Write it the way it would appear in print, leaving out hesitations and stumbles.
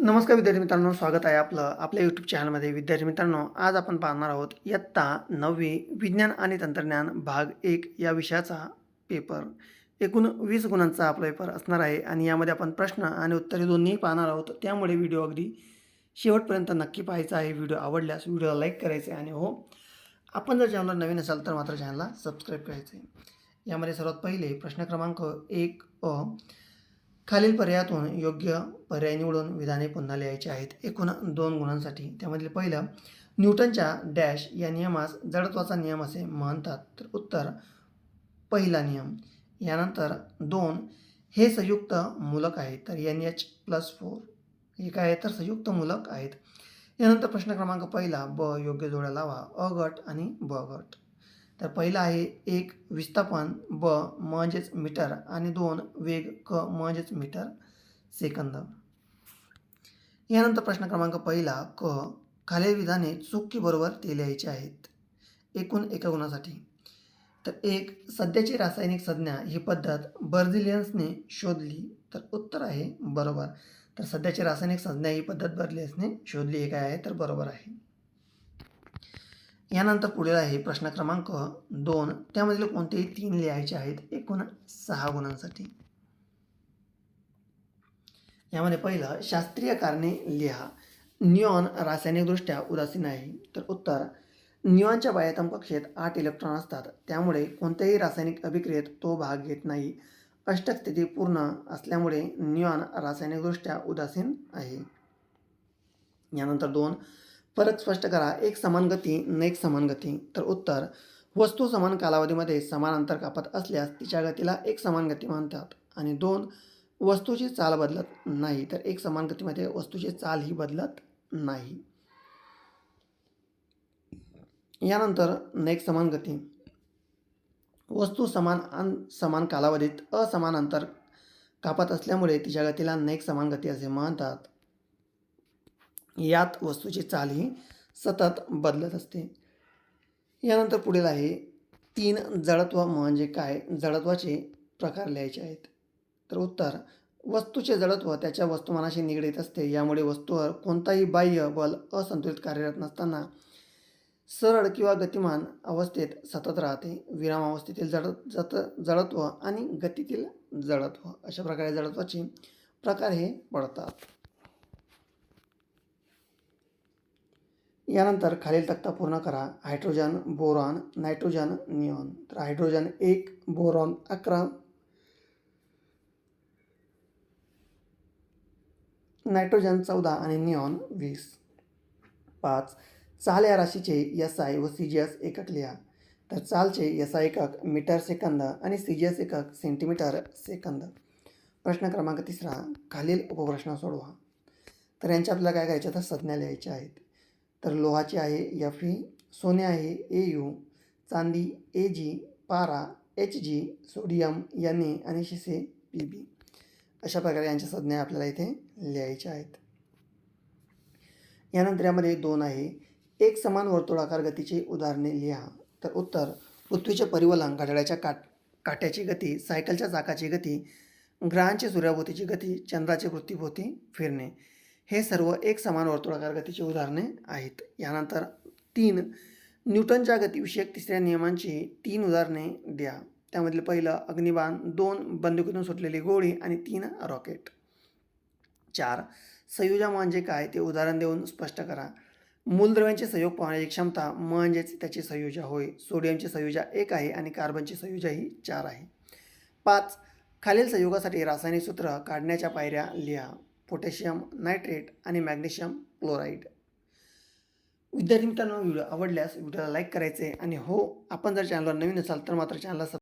नमस्कार विद्यार्थी मित्रांनो, स्वागत आहे आपलं आपल्या यूट्यूब चॅनलमध्ये. विद्यार्थी मित्रांनो, आज आपण पाहणार आहोत इयत्ता 9वी विज्ञान आणि तंत्रज्ञान भाग 1 या विषयाचा पेपर. एकूण 20 गुणांचा आपला पेपर असणार आहे आणि यामध्ये आपण प्रश्न आणि उत्तरे दोन्ही पाहणार आहोत. त्यामुळे व्हिडिओ अगदी शेवटपर्यंत नक्की पाहायचा आहे. व्हिडिओ आवडल्यास व्हिडिओला लाईक करायचे आणि हो, आपण जर चॅनलवर नवीन असाल तर मात्र चॅनलला सबस्क्राईब करायचे आहे. यामध्ये सर्वात पहिले प्रश्न क्रमांक 1 अ, खालील पर्यायातून योग्य पर्याय निवडून विधाने पुन्हा लिहायची आहेत एकूण 2 गुणांसाठी. त्यामधील पहिलं, न्यूटनच्या डॅश या नियमास जडत्वाचा नियम असे म्हणतात. तर उत्तर पहिला नियम. यानंतर 2, हे संयुक्त मूलक आहे. तर NH+4 हे काय आहे तर संयुक्त मूलक आहेत. यानंतर प्रश्न क्रमांक पहिला ब, योग्य जोड्या लावा. अ गट आणि ब गट. तर पहिला आहे 1 विस्थापन ब म्हणजेच मीटर आणि 2 वेग क म्हणजेच मीटर सेकंद. यानंतर प्रश्न क्रमांक पहिला क, खालील विधाने चूक की बरोबर ते लिहायचे आहेत एकूण एका गुणासाठी. तर 1, सध्याची रासायनिक संज्ञा ही पद्धत बर्झिलियन्सने शोधली. तर उत्तर आहे बरोबर. तर सध्याची रासायनिक संज्ञा ही पद्धत बर्झिलियन्सने शोधली हे काय आहे तर बरोबर आहे. यानंतर पुढील आहे प्रश्न क्रमांक 2, त्यामधील कोणतेही 3 लिहायचे आहेत एकूण 6 गुणांसाठी. यामध्ये पहिलं, शास्त्रीय कारणे लिहा. निऑन रासायनिकदृष्ट्या उदासीन आहे. तर उत्तर, निऑनच्या बाह्यतम कक्षेत 8 इलेक्ट्रॉन असतात, त्यामुळे कोणत्याही रासायनिक अभिक्रियेत तो भाग घेत नाही. अष्टक स्थिती पूर्ण असल्यामुळे निऑन रासायनिकदृष्ट्या उदासीन आहे. यानंतर 2, फरक स्पष्ट करा. एक समान गती न एक समान गती. तर उत्तर, वस्तू समान कालावधीमध्ये समान अंतर कापत असल्यास तिच्या गतीला एक समान गती म्हणतात. आणि 2, वस्तूची चाल बदलत नाही. तर एक समान गतीमध्ये वस्तूची चाल ही बदलत नाही. यानंतर एक समान गती, वस्तू समान कालावधीत असमान अंतर कापत असल्यामुळे तिच्या गतीला एक समान गती असे म्हणतात. यात वस्तूची चाल ही सतत बदलत असते. यानंतर पुढील आहे 3, जडत्व म्हणजे काय. जडत्वाचे प्रकार लिहायचे आहेत. तर उत्तर, वस्तूचे जडत्व त्याच्या वस्तुमानाशी निगडीत असते. यामुळे वस्तूवर कोणताही बाह्य बल असंतुलित कार्यरत नसताना सरळ किंवा गतिमान अवस्थेत सतत राहते. विरामावस्थेतील जडत्व आणि गतीतील जडत्व अशा प्रकारे जडत्वाचे प्रकार हे पडतात. यानंतर खालील तक्ता पूर्ण करा. Hydrogen, boron, nitrogen, neon. तर हायड्रोजन 1, बोरॉन 11, नायट्रोजन 14 आणि निऑन 20. 5, चाल या राशीचे SI व CGS एकक लिहा. तर चालचे SI एकक मीटर सेकंद आणि CGS एकक सेंटीमीटर सेकंद. प्रश्न क्रमांक 3, खालील उपप्रश्न सोडवा. तर यांच्या आपल्याला काय करायचे तर संज्ञा लिहायच्या आहेत. तर लोहाची आहे Fe, सोने आहे Au, चांदी Ag, पारा Hg, सोडियम Na आणि शिसे Pb. अशा प्रकारे यांच्या संज्ञा आपल्याला इथे लिहायच्या आहेत. यानंतर यामध्ये 2 आहे, एक समान वर्तुळाकार गतीची उदाहरणे लिहा. तर उत्तर, पृथ्वीचे परिवलन, घड्याळाच्या काट्याची गती, सायकलच्या चाकाची गती, ग्रहांची सूर्याभोवतीची गती, चंद्राची पृथ्वीभोवती फिरणे हे सर्व एक समान वर्तुळाकार गतीची उदाहरणे आहेत. यानंतर 3, न्यूटनच्या गतिविषयक तिसऱ्या नियमांची 3 उदाहरणे द्या. त्यामधील पहिलं, अग्निबाण, 2, बंदुकीतून सुटलेली गोळी आणि 3, रॉकेट. 4, संयोजा म्हणजे काय ते उदाहरण देऊन स्पष्ट करा. मूलद्रव्यांचे संयोग पाहण्याची क्षमता म्हणजेच त्याची संयोजा होय. सोडियमची संयोजा 1 आहे आणि कार्बनची संयोजा ही 4 आहे. 5, खालील संयोगासाठी रासायनिक सूत्र काढण्याच्या पायऱ्या लिहा. पोटॅशियम नायट्रेट आणि मॅग्नेशियम क्लोराईड. विद्यार्थी मित्रांनो, व्हिडिओ आवडल्यास व्हिडिओला लाईक करायचे आणि हो, आपण जर चॅनलवर नवीन असाल तर मात्र चॅनलला